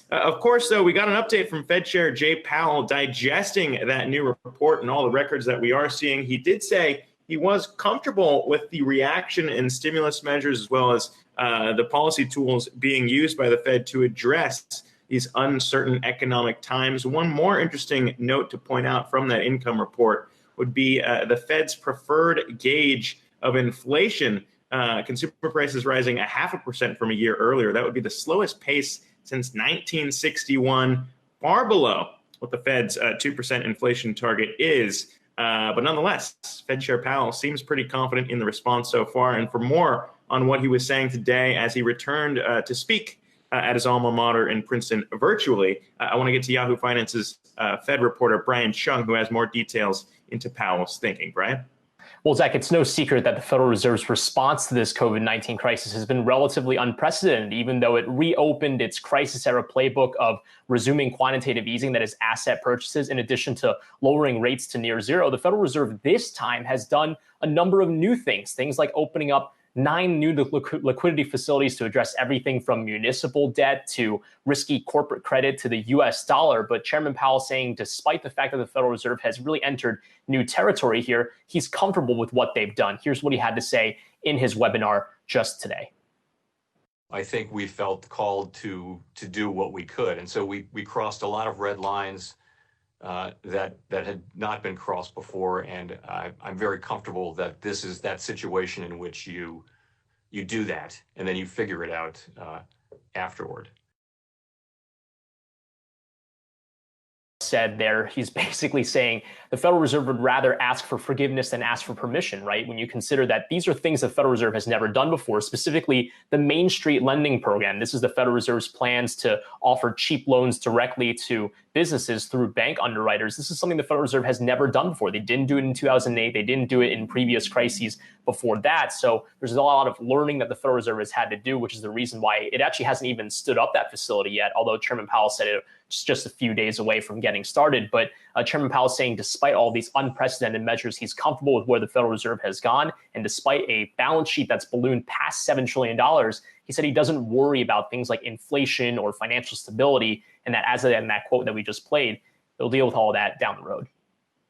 Of course, though, we got an update from Fed Chair Jay Powell digesting that new report and all the records that we are seeing. He did say he was comfortable with the reaction and stimulus measures, as well as the policy tools being used by the Fed to address these uncertain economic times. One more interesting note to point out from that income report would be the Fed's preferred gauge of inflation. Consumer prices rising 0.5% from a year earlier. That would be the slowest pace since 1961, far below what the Fed's 2% inflation target is. But nonetheless, Fed Chair Powell seems pretty confident in the response so far. And for more on what he was saying today as he returned to speak at his alma mater in Princeton virtually, I want to get to Yahoo Finance's Fed reporter, Brian Cheung, who has more details into Powell's thinking. Brian? Well, Zach, it's no secret that the Federal Reserve's response to this COVID-19 crisis has been relatively unprecedented, even though it reopened its crisis-era playbook of resuming quantitative easing, that is asset purchases, in addition to lowering rates to near zero. The Federal Reserve this time has done a number of new things like opening up 9 new liquidity facilities to address everything from municipal debt to risky corporate credit to the US dollar. But Chairman Powell saying, despite the fact that the Federal Reserve has really entered new territory here, he's comfortable with what they've done. Here's what he had to say in his webinar just today. I think we felt called to do what we could. And so we crossed a lot of red lines that had not been crossed before, and I'm very comfortable that this is that situation in which you do that, and then you figure it out afterward. Said there, he's basically saying the Federal Reserve would rather ask for forgiveness than ask for permission, right? When you consider that these are things the Federal Reserve has never done before, specifically the Main Street lending program. This is the Federal Reserve's plans to offer cheap loans directly to businesses through bank underwriters. This is something the Federal Reserve has never done before. They didn't do it in 2008. They didn't do it in previous crises before that. So there's a lot of learning that the Federal Reserve has had to do, which is the reason why it actually hasn't even stood up that facility yet, although Chairman Powell said it's just a few days away from getting started. But Chairman Powell is saying despite all these unprecedented measures, he's comfortable with where the Federal Reserve has gone. And despite a balance sheet that's ballooned past $7 trillion, he said he doesn't worry about things like inflation or financial stability, and that as in that quote that we just played, they'll deal with all that down the road.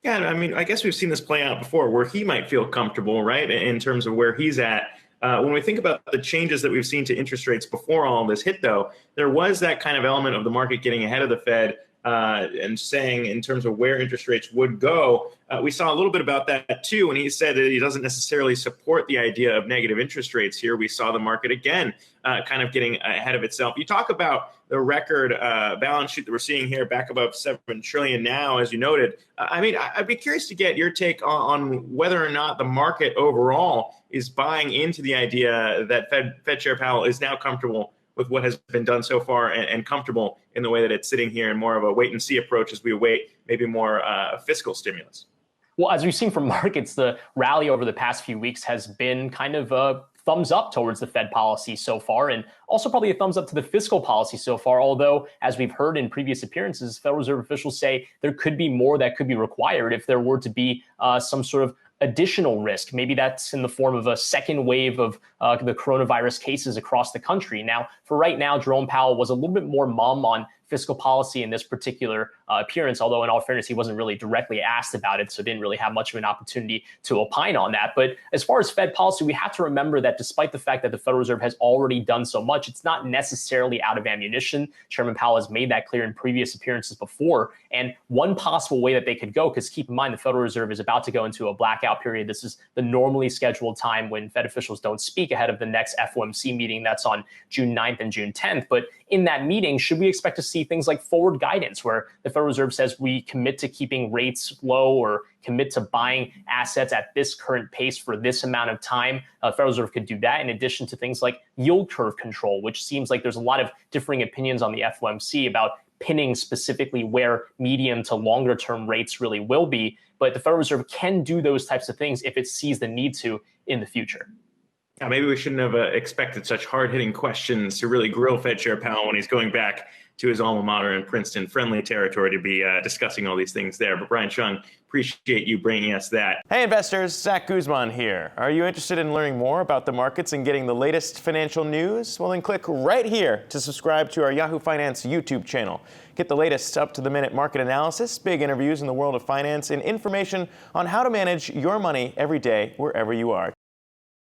Yeah, I mean, I guess we've seen this play out before where he might feel comfortable, right, in terms of where he's at. When we think about the changes that we've seen to interest rates before all this hit, though, there was that kind of element of the market getting ahead of the Fed and saying in terms of where interest rates would go. We saw a little bit about that, too, when he said that he doesn't necessarily support the idea of negative interest rates here. We saw the market again kind of getting ahead of itself. You talk about the record balance sheet that we're seeing here back above $7 trillion now, as you noted. I mean, I'd be curious to get your take on whether or not the market overall is buying into the idea that Fed Chair Powell is now comfortable with what has been done so far and comfortable in the way that it's sitting here in more of a wait and see approach as we await maybe more fiscal stimulus. Well, as we've seen from markets, the rally over the past few weeks has been kind of a thumbs up towards the Fed policy so far, and also probably a thumbs up to the fiscal policy so far. Although, as we've heard in previous appearances, Federal Reserve officials say there could be more that could be required if there were to be some sort of additional risk. Maybe that's in the form of a second wave of the coronavirus cases across the country. Now, for right now, Jerome Powell was a little bit more mum on fiscal policy in this particular appearance, although in all fairness, he wasn't really directly asked about it, so didn't really have much of an opportunity to opine on that. But as far as Fed policy, we have to remember that despite the fact that the Federal Reserve has already done so much, it's not necessarily out of ammunition. Chairman Powell has made that clear in previous appearances before. And one possible way that they could go, because keep in mind, the Federal Reserve is about to go into a blackout period. This is the normally scheduled time when Fed officials don't speak ahead of the next FOMC meeting that's on June 9th and June 10th. But in that meeting, should we expect to see things like forward guidance where the Federal Reserve says we commit to keeping rates low or commit to buying assets at this current pace for this amount of time? The Federal Reserve could do that in addition to things like yield curve control, which seems like there's a lot of differing opinions on the FOMC about pinning specifically where medium to longer term rates really will be. But the Federal Reserve can do those types of things if it sees the need to in the future. Yeah, maybe we shouldn't have expected such hard-hitting questions to really grill Fed Chair Powell when he's going back to his alma mater in Princeton, friendly territory to be discussing all these things there. But Brian Cheung, appreciate you bringing us that. Hey investors, Zack Guzman here. Are you interested in learning more about the markets and getting the latest financial news? Well, then click right here to subscribe to our Yahoo Finance YouTube channel. Get the latest up-to-the-minute market analysis, big interviews in the world of finance, and information on how to manage your money every day wherever you are.